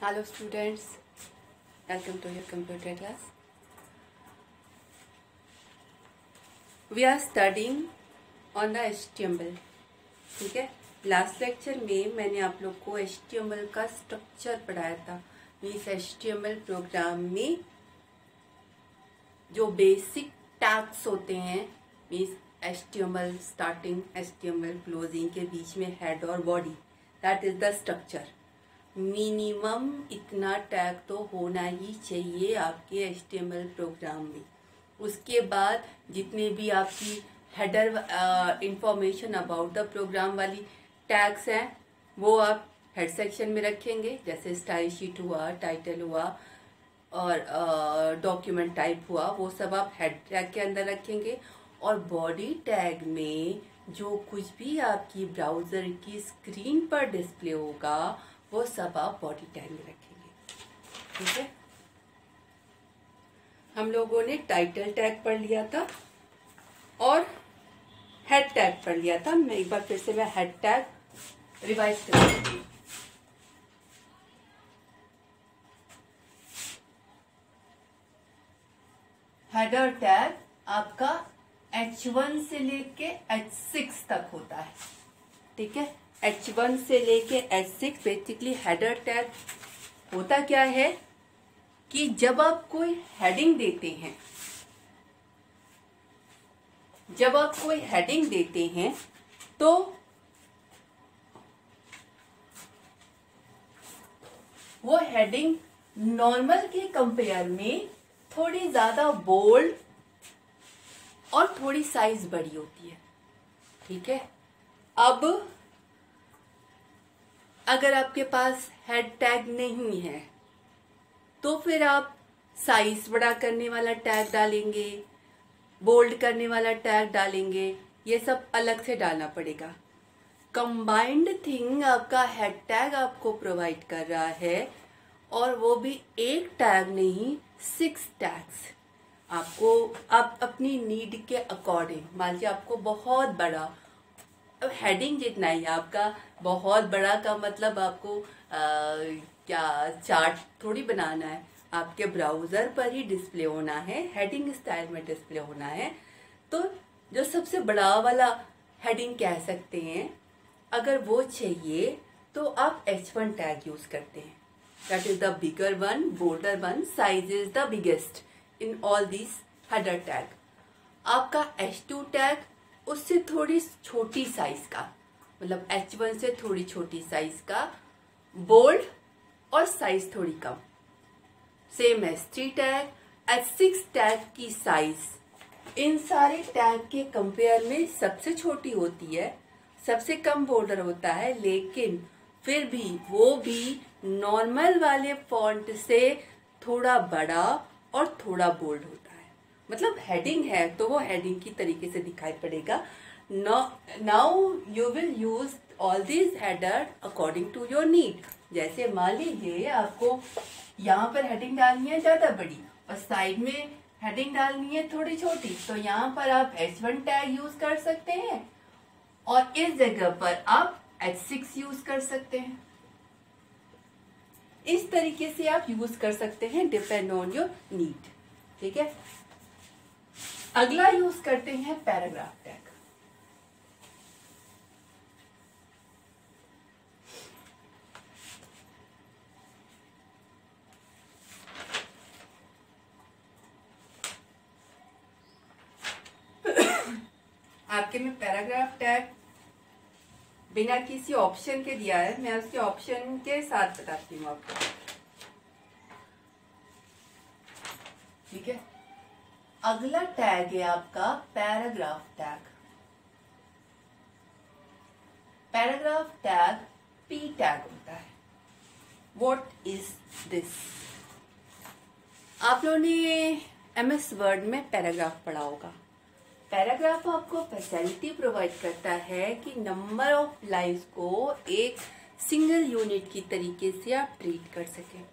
Hello students, welcome to your computer class. We are studying on the HTML. ठीक है, last lecture में मैंने आप लोग को HTML का स्ट्रक्चर पढ़ाया था। मीन्स HTML प्रोग्राम में जो बेसिक टैग्स होते हैं, means HTML starting, HTML closing के बीच में हेड और body, that is the structure. Minimum इतना टैग तो होना ही चाहिए आपके HTML प्रोग्राम में। उसके बाद जितने भी आपकी header information about the program वाली टैग्स हैं वो आप हेड सेक्शन में रखेंगे, जैसे स्टाइल शीट हुआ, टाइटल हुआ और डॉक्यूमेंट टाइप हुआ, वो सब आप हेड टैग के अंदर रखेंगे। और बॉडी टैग में जो कुछ भी आपकी ब्राउज़र की स्क्रीन पर डिस्प्ले होगा वो सब आप बॉडी टैग में रखेंगे। ठीक है, हम लोगों ने टाइटल टैग पढ़ लिया था और हेड टैग पढ़ लिया था। मैं एक बार फिर से हेड टैग रिवाइज कर दूंगी। हेडर टैग आपका H1 से लेके H6 तक होता है। ठीक है, H1 से लेके H6 बेसिकली हेडर टैग होता क्या है कि जब आप कोई हेडिंग देते हैं, तो वो हेडिंग नॉर्मल के कंपेयर में थोड़ी ज्यादा बोल्ड और थोड़ी साइज बड़ी होती है। ठीक है, अब अगर आपके पास हेड टैग नहीं है तो फिर आप साइज बड़ा करने वाला टैग डालेंगे, बोल्ड करने वाला टैग डालेंगे, ये सब अलग से डालना पड़ेगा। कंबाइंड थिंग आपका हेड टैग आपको प्रोवाइड कर रहा है, और वो भी एक टैग नहीं, 6 टैग्स आपको। आप अपनी नीड के अकॉर्डिंग, मान लीजिए आपको बहुत बड़ा, अब हेडिंग जितना ही आपका, बहुत बड़ा का मतलब आपको क्या चार्ट थोड़ी बनाना है, आपके ब्राउजर पर ही डिस्प्ले होना है, हेडिंग स्टाइल में डिस्प्ले होना है। तो जो सबसे बड़ा वाला हेडिंग कह सकते हैं, अगर वो चाहिए तो आप H1 टैग यूज करते हैं। That is the bigger one, boulder one, size is the biggest in all this header tag. आपका H2 टैग उससे थोड़ी छोटी साइज का, मतलब H1 से थोड़ी छोटी साइज का, बोल्ड और साइज थोड़ी कम। Same H3 tag, H6 tag की साइज इन सारे टैग के कंपेयर में सबसे छोटी होती है, सबसे कम बॉर्डर होता है, लेकिन फिर भी वो भी नॉर्मल वाले फॉन्ट से थोड़ा बड़ा और थोड़ा बोल्ड होता है। मतलब हेडिंग है तो वो हेडिंग की तरीके से दिखाई पड़ेगा। Now you will use all these header according to your need. जैसे मान लीजिए आपको यहाँ पर हेडिंग डालनी है ज्यादा बड़ी और साइड में हेडिंग डालनी है थोड़ी छोटी, तो यहाँ पर आप H1 टैग यूज कर सकते हैं और इस जगह पर आप H6 यूज कर सकते हैं। इस तरीके से आप यूज कर सकते हैं, डिपेंड ऑन योर नीड। ठीक है, अगला यूज करते हैं पैराग्राफ टैग। आपके में पैराग्राफ टैग बिना किसी ऑप्शन के दिया है, मैं उसके ऑप्शन के साथ बताती हूँ आपको। ठीक है, अगला टैग है आपका paragraph tag. Paragraph tag P tag होता है। What is this? आप लोगों ने MS वर्ड में पैराग्राफ पढ़ा होगा। पैराग्राफ आपको फैसिलिटी प्रोवाइड करता है कि नंबर ऑफ लाइन्स को एक सिंगल यूनिट की तरीके से आप ट्रीट कर सकें।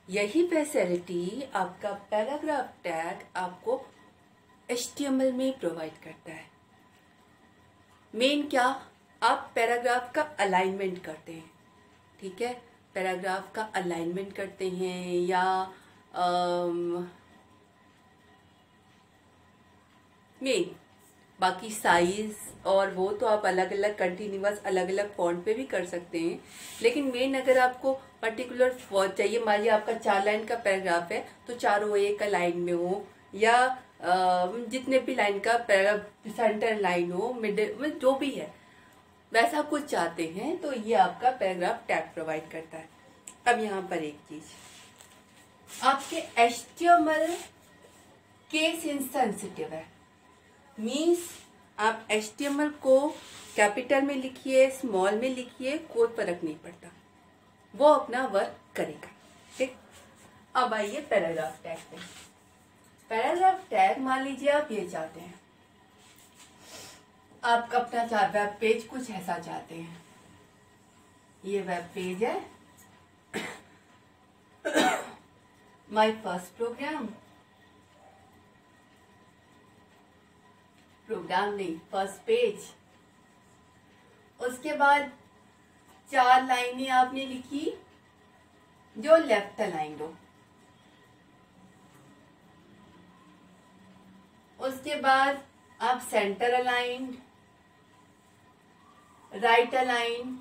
यही फैसिलिटी आपका पैराग्राफ टैग आपको HTML में प्रोवाइड करता है। मेन क्या, आप पैराग्राफ का अलाइनमेंट करते हैं। ठीक है, पैराग्राफ का अलाइनमेंट करते हैं या मेन, बाकी साइज और वो तो आप अलग अलग कंटिन्यूअस अलग अलग फॉन्ट पे भी कर सकते हैं। लेकिन मेन अगर आपको पर्टिकुलर फॉन्ट चाहिए, मान लीजिए आपका 4 लाइन का पैराग्राफ है तो चारों एक लाइन में हो, या जितने भी लाइन का पैराग्राफ सेंटर लाइन हो, मिडिल में जो भी है वैसा कुछ चाहते हैं तो ये आपका पैराग्राफ टैग प्रोवाइड करता है। अब यहाँ पर एक चीज, आपके HTML केस इनसेंसिटिव है, मीन्स आप HTML को कैपिटल में लिखिए, स्मॉल में लिखिए, कोई फर्क नहीं पड़ता, वो अपना वर्क करेगा। ठीक, अब आइए पैराग्राफ टैग पे। पैराग्राफ टैग मान लीजिए आप ये चाहते हैं, आप अपना वेब पेज कुछ ऐसा चाहते हैं, ये वेब पेज है माय फर्स्ट प्रोग्राम नहीं, फर्स्ट पेज। उसके बाद 4 लाइनें आपने लिखी जो लेफ्ट अलाइन हो, उसके बाद आप centre align, right align,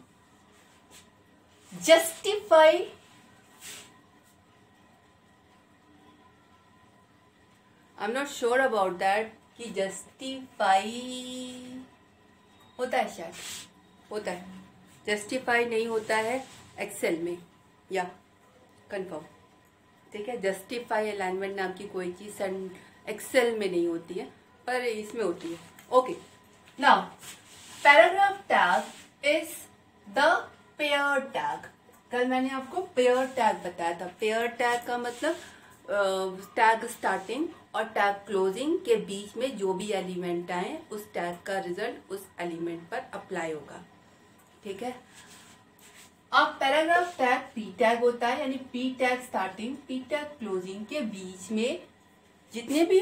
justify, I am not sure about that कि जस्टिफाई होता है, शायद होता है, जस्टिफाई नहीं होता है एक्सेल में, या कंफर्म। ठीक है, जस्टिफाई अलाइनमेंट नाम की कोई चीज एक्सेल में नहीं होती है पर इसमें होती है। Okay, now paragraph tag is the pair tag. कल मैंने आपको पेयर टैग बताया था। पेयर टैग का मतलब टैग स्टार्टिंग और टैग क्लोजिंग के बीच में जो भी एलिमेंट आए उस टैग का रिजल्ट उस एलिमेंट पर अप्लाई होगा। ठीक है, अब पैराग्राफ टैग पी टैग होता है, यानी P tag starting P tag closing के बीच में जितने भी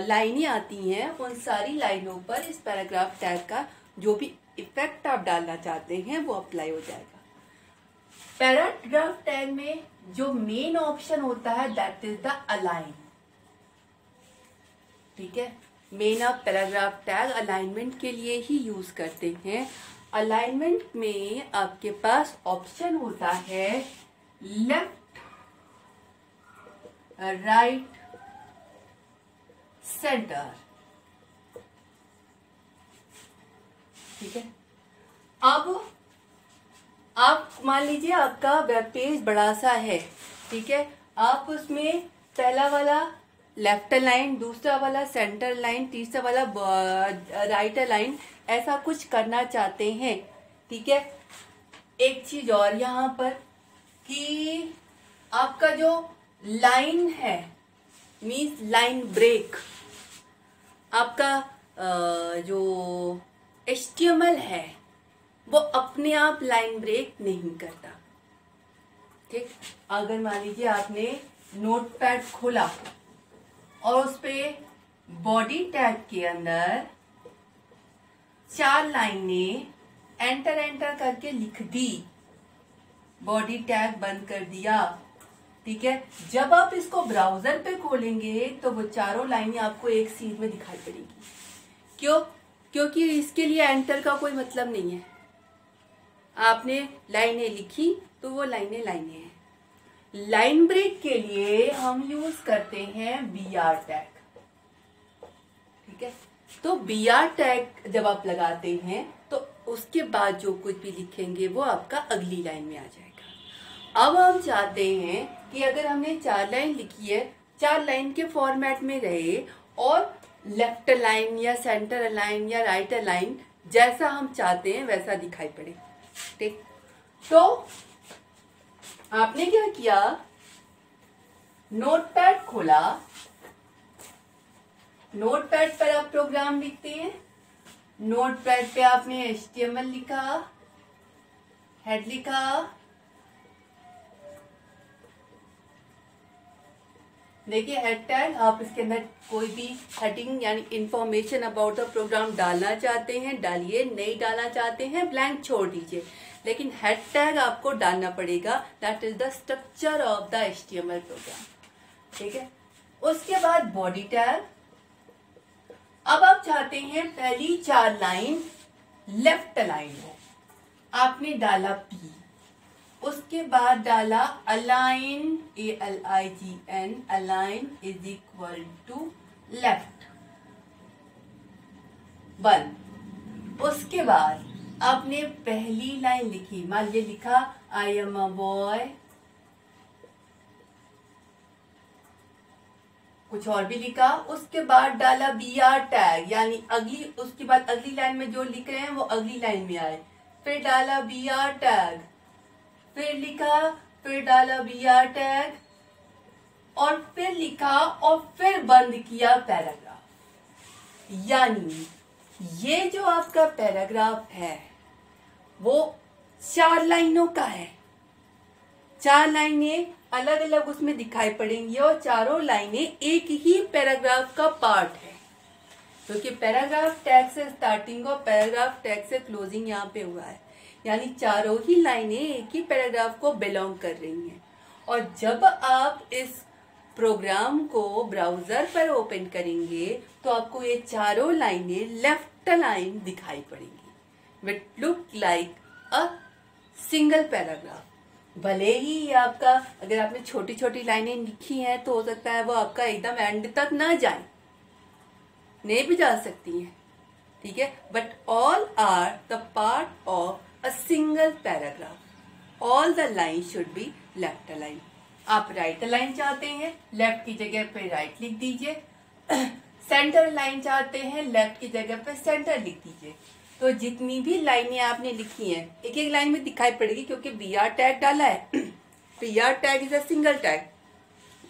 लाइनें आती हैं उन सारी लाइनों पर इस पैराग्राफ टैग का जो भी इफेक्ट आप डालना चाहते हैं वो अप्लाई हो जाएगा। पैराग्राफ टैग में जो मेन ऑप्शन होता है दैट इज द अलाइन। ठीक है, मेन आप पैराग्राफ टैग अलाइनमेंट के लिए ही यूज करते हैं। अलाइनमेंट में आपके पास ऑप्शन होता है लेफ्ट, राइट, सेंटर। ठीक है, अब आप मान लीजिए आपका वेब पेज बड़ा सा है, ठीक है, आप उसमें पहला वाला लेफ्ट लाइन, दूसरा वाला सेंटर लाइन, तीसरा वाला राइट लाइन, ऐसा कुछ करना चाहते हैं। ठीक है, एक चीज और यहाँ पर कि आपका जो लाइन है मीन्स लाइन ब्रेक, आपका जो HTML है वो अपने आप लाइन ब्रेक नहीं करता। ठीक, अगर मान लीजिए आपने नोटपैड खोला और उस पे बॉडी टैग के अंदर 4 लाइनें एंटर करके लिख दी, बॉडी टैग बंद कर दिया। ठीक है, जब आप इसको ब्राउजर पे खोलेंगे तो वो चारों लाइनें आपको एक सीध में दिखाई पड़ेगी। क्यों? क्योंकि इसके लिए एंटर का कोई मतलब नहीं है। आपने लाइनें लिखी तो वो लाइनें हैं। लाइन ब्रेक के लिए हम यूज करते हैं BR टैग। ठीक है, तो BR टैग जब आप लगाते हैं तो उसके बाद जो कुछ भी लिखेंगे वो आपका अगली लाइन में आ जाएगा। अब हम चाहते हैं कि अगर हमने 4 लाइन लिखी है, 4 लाइन के फॉर्मेट में रहे और लेफ्ट लाइन या सेंटर लाइन या राइट लाइन जैसा हम चाहते हैं वैसा दिखाई पड़े। ठीक, तो आपने क्या किया, नोटपैड खोला, नोटपैड पर आप प्रोग्राम लिखते हैं, नोटपैड पे आपने HTML लिखा, हेड लिखा, देखिए हेड टैग, आप इसके अंदर कोई भी हेडिंग यानी इंफॉर्मेशन अबाउट द प्रोग्राम डालना चाहते हैं डालिए, नहीं डालना चाहते हैं ब्लैंक छोड़ दीजिए। लेकिन हेड टैग आपको डालना पड़ेगा। That is the structure of the HTML program. ठीक है, उसके बाद बॉडी टैग। अब आप चाहते हैं पहली 4 लाइन लेफ्ट अलाइन हो, आपने डाला P, उसके बाद डाला align, ALIGN, align is equal to left 1। उसके बाद आपने पहली लाइन लिखी, मान लीजिए लिखा आई एम अ बॉय, कुछ और भी लिखा, उसके बाद डाला BR टैग, यानी अगली, उसके बाद अगली लाइन में जो लिख रहे हैं वो अगली लाइन में आए, फिर डाला BR टैग, फिर लिखा, फिर डाला BR टैग, और फिर लिखा, और फिर बंद किया पैराग्राफ। यानी ये जो आपका पैराग्राफ है वो 4 लाइनों का है। 4 लाइनें अलग अलग उसमें दिखाई पड़ेंगी और चारों लाइनें एक ही पैराग्राफ का पार्ट है, क्योंकि पैराग्राफ टैग से स्टार्टिंग और पैराग्राफ टैग से क्लोजिंग यहाँ पे हुआ है, यानी चारों ही लाइनें एक ही पैराग्राफ को बिलोंग कर रही हैं। और जब आप इस प्रोग्राम को ब्राउजर पर ओपन करेंगे तो आपको ये चारों लाइनें लेफ्ट लाइन दिखाई पड़ेंगी, which look like a single paragraph. भले ही आपका, अगर आपने छोटी छोटी लाइनें लिखी हैं तो हो सकता है वो आपका एकदम एंड तक ना जाए, नहीं भी जा सकती हैं, ठीक है, but all are the part of a single paragraph. All the line should be left align. आप राइट अलाइन चाहते हैं, लेफ्ट की जगह पे राइट लिख दीजिए। सेंटर लाइन चाहते हैं, लेफ्ट की जगह पे सेंटर लिख दीजिए। तो जितनी भी लाइनें आपने लिखी हैं एक एक लाइन में दिखाई पड़ेगी, क्योंकि BR टैग डाला है। BR tag is a single tag,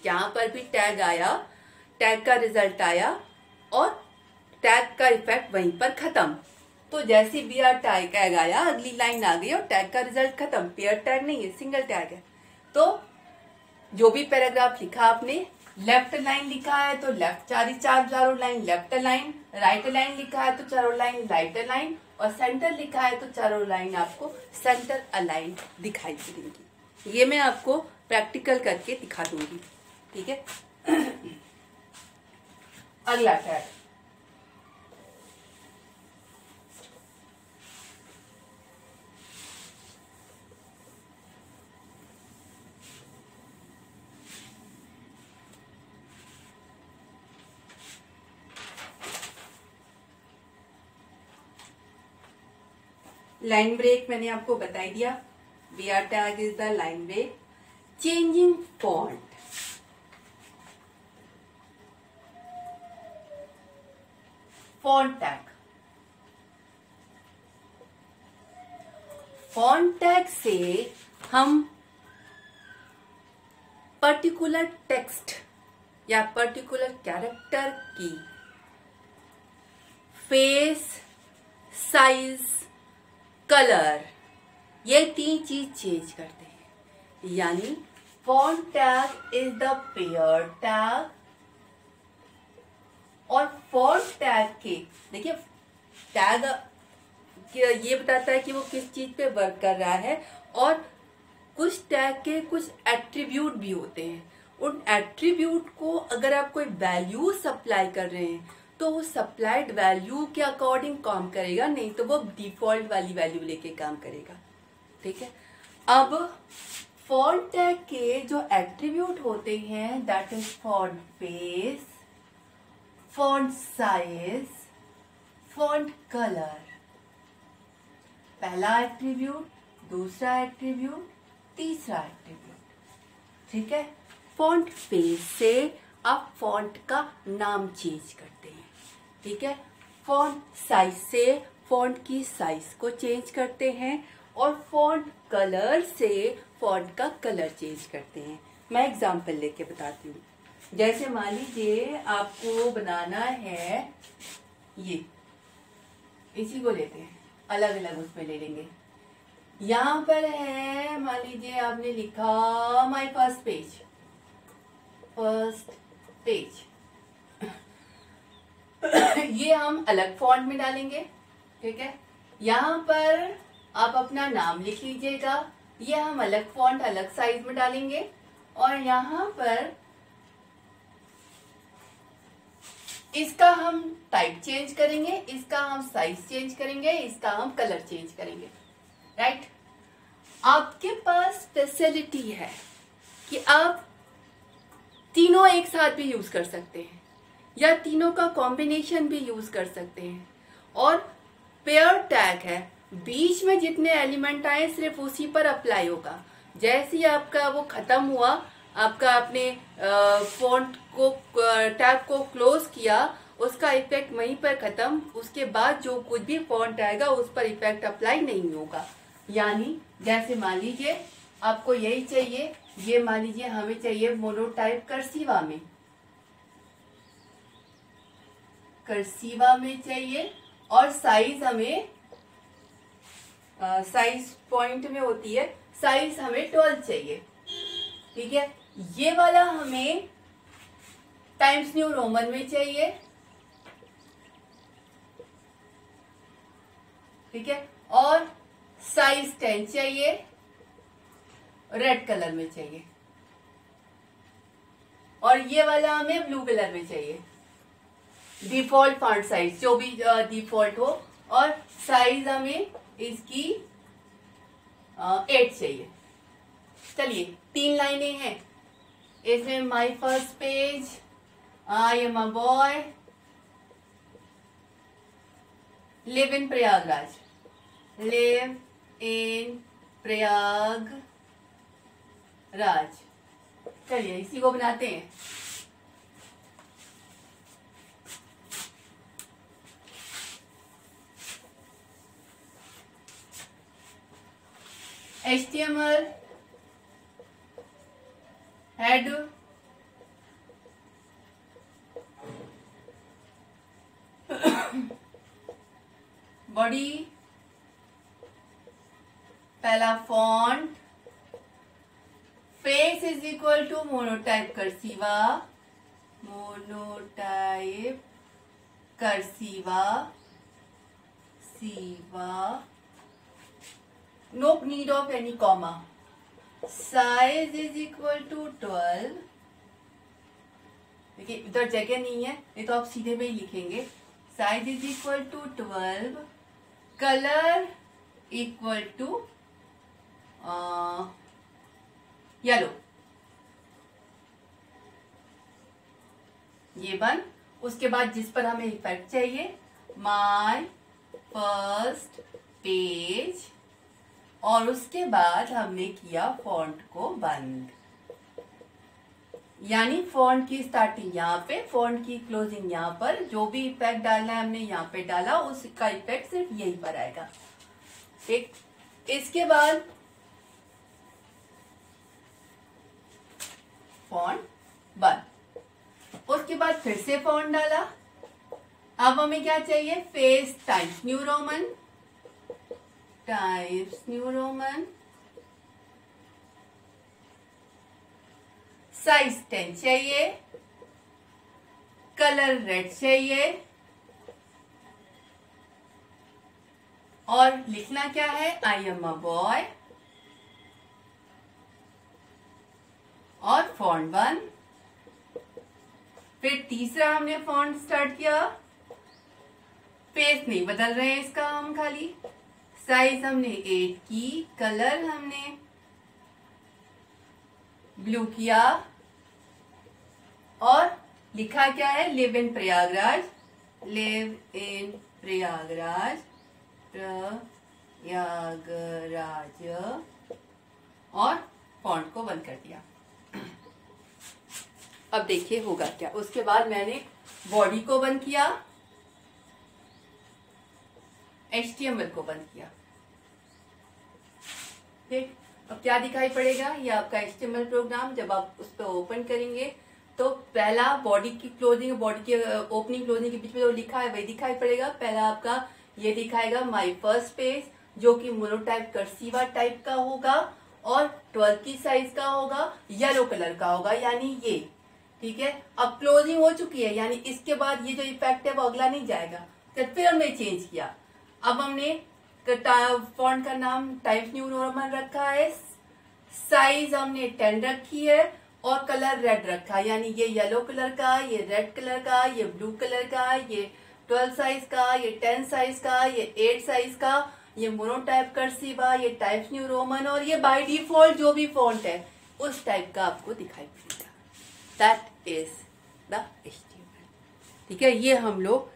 जहां पर भी टैग आया, टैग का रिजल्ट आया और टैग का इफेक्ट वहीं पर खत्म। तो जैसे BR टैग आया, अगली लाइन आ गई और टैग का रिजल्ट खत्म। पेयर टैग नहीं है, सिंगल टैग है। तो जो भी पैराग्राफ लिखा आपने, लेफ्ट लाइन लिखा है तो लेफ्ट चारों line left line, right line लिखा है तो चारों लाइन राइट लाइन, और सेंटर लिखा है तो चारों लाइन आपको सेंटर अलाइन दिखाई देंगी। ये मैं आपको प्रैक्टिकल करके दिखा दूंगी, ठीक है। अगला टैग, लाइन ब्रेक मैंने आपको बता दिया। BR tag is the line break. Changing font, font tag. Font tag से हम पर्टिकुलर टेक्स्ट या पर्टिकुलर कैरेक्टर की फेस, साइज, कलर, ये 3 चीज चेंज करते हैं। यानी font tag is the pair tag, और फॉन्ट टैग के, देखिए टैग ये बताता है कि वो किस चीज पे वर्क कर रहा है, और कुछ टैग के कुछ एट्रीब्यूट भी होते हैं। उन एट्रीब्यूट को अगर आप कोई वैल्यू सप्लाई कर रहे हैं तो वो सप्लाइड वैल्यू के अकॉर्डिंग काम करेगा, नहीं तो वो डिफॉल्ट वाली वैल्यू लेके काम करेगा, ठीक है। अब फॉन्ट टैग के जो एट्रीब्यूट होते हैं, that is font face, font size, font colour. पहला एट्रीब्यूट, दूसरा एट्रीब्यूट, तीसरा एट्रीब्यूट, ठीक है। फॉन्ट फेस से आप फॉन्ट का नाम चेंज करते हैं, ठीक है। फॉन्ट साइज से फॉन्ट की साइज को चेंज करते हैं, और फॉन्ट कलर से फॉन्ट का कलर चेंज करते हैं। मैं एग्जांपल लेके बताती हूँ। जैसे मान लीजिए आपको बनाना है ये, इसी को लेते हैं, अलग अलग उसमें ले लेंगे। यहाँ पर है, मान लीजिए आपने लिखा my first page, first page. ये हम अलग फॉन्ट में डालेंगे, ठीक है। यहाँ पर आप अपना नाम लिख लीजिएगा। ये हम अलग फॉन्ट अलग साइज में डालेंगे और यहाँ पर इसका हम टाइप चेंज करेंगे, इसका हम साइज चेंज करेंगे, इसका हम कलर चेंज करेंगे। राइट? आपके पास फैसिलिटी है कि आप तीनों एक साथ भी यूज कर सकते हैं या तीनों का कॉम्बिनेशन भी यूज कर सकते हैं। और पेयर टैग है, बीच में जितने एलिमेंट आए सिर्फ उसी पर अप्लाई होगा। जैसे ही आपका वो खत्म हुआ, आपका आपने फॉन्ट को टैग को क्लोज किया, उसका इफेक्ट वहीं पर खत्म। उसके बाद जो कुछ भी फॉन्ट आएगा उस पर इफेक्ट अप्लाई नहीं होगा। यानी जैसे मान लीजिए आपको यही चाहिए, ये मान लीजिए हमें चाहिए मोनोटाइप कर्सिवा में, कर्सिवा में चाहिए और साइज हमें साइज पॉइंट में होती है, साइज हमें 12 चाहिए। ठीक है? ये वाला हमें टाइम्स न्यू रोमन में चाहिए। ठीक है? और साइज 10 चाहिए, रेड कलर में चाहिए। और ये वाला हमें ब्लू कलर में चाहिए। डिफॉल्ट फॉन्ट साइज जो भी डिफॉल्ट हो, और साइज हमें इसकी 8 चाहिए। चलिए 3 लाइनें हैं इसमें। My first page, I am a boy, live in Prayagraj, live in Prayagraj. चलिए इसी को बनाते हैं। HTML हेड, बॉडी, पहला font, face is equal to monotype cursiva, monotype cursiva सीवा, no need of any comma. Size is equal to 12. देखिए इधर जगह नहीं है, नहीं तो आप सीधे में ही लिखेंगे। Size is equal to 12, colour equal to yellow. ये बन। उसके बाद जिस पर हमें इफेक्ट चाहिए, माय फर्स्ट पेज, और उसके बाद हमने किया फॉन्ट को बंद। यानी फॉन्ट की स्टार्टिंग यहाँ पे, फॉन्ट की क्लोजिंग यहाँ पर। जो भी इफेक्ट डालना है हमने यहाँ पे डाला, उसका इफेक्ट सिर्फ यहीं पर आएगा। ठीक? इसके बाद फॉन्ट बंद। उसके बाद फिर से फॉन्ट डाला। अब हमें क्या चाहिए? Face times new Roman, times new Roman, size 10 चाहिए, कलर रेड चाहिए, और लिखना क्या है? आई एम अ बॉय, और फॉन्ट बंद। फिर तीसरा हमने फॉन्ट स्टार्ट किया, पेज नहीं बदल रहे हैं इसका हम खाली। साइज हमने 8 की, कलर हमने ब्लू किया, और लिखा क्या है? Live in Prayagraj, live in Prayagraj, Prayagraj, और फॉन्ट को बंद कर दिया। अब देखिए होगा क्या। उसके बाद मैंने बॉडी को बंद किया, HTML को बंद किया। ठीक? अब क्या दिखाई पड़ेगा? ये आपका HTML प्रोग्राम जब आप उस पर ओपन करेंगे तो पहला बॉडी की क्लोजिंग, बॉडी की ओपनिंग क्लोजिंग के बीच में जो लिखा है वही दिखाई पड़ेगा। पहला आपका ये दिखाएगा माय फर्स्ट पेज, जो कि मोनोटाइप कर्सिवा टाइप का होगा और 12 की साइज का होगा, येलो कलर का होगा, यानी ये। ठीक है? अब क्लोजिंग हो चुकी है, यानी इसके बाद ये जो इफेक्ट है वो अगला नहीं जाएगा। फिर हमने चेंज किया। अब हमने फॉन्ट का नाम टाइम्स न्यू रोमन रखा है, साइज हमने 10 रखी है और कलर रेड रखा है, यानी ये येलो कलर का, ये रेड कलर का, ये ब्लू कलर का, ये 12 साइज का, ये 10 साइज का, ये 8 साइज का, ये मोनोटाइप कर्सिवा, ये टाइम्स न्यू रोमन, और ये बाय डिफॉल्ट जो भी फॉन्ट है उस टाइप का आपको दिखाई पड़ेगा। That is the HTML। ठीक है, ये हम लोग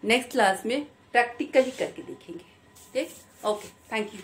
नेक्स्ट क्लास में प्रैक्टिकली करके देखेंगे। ठीक, ओके, थैंक यू।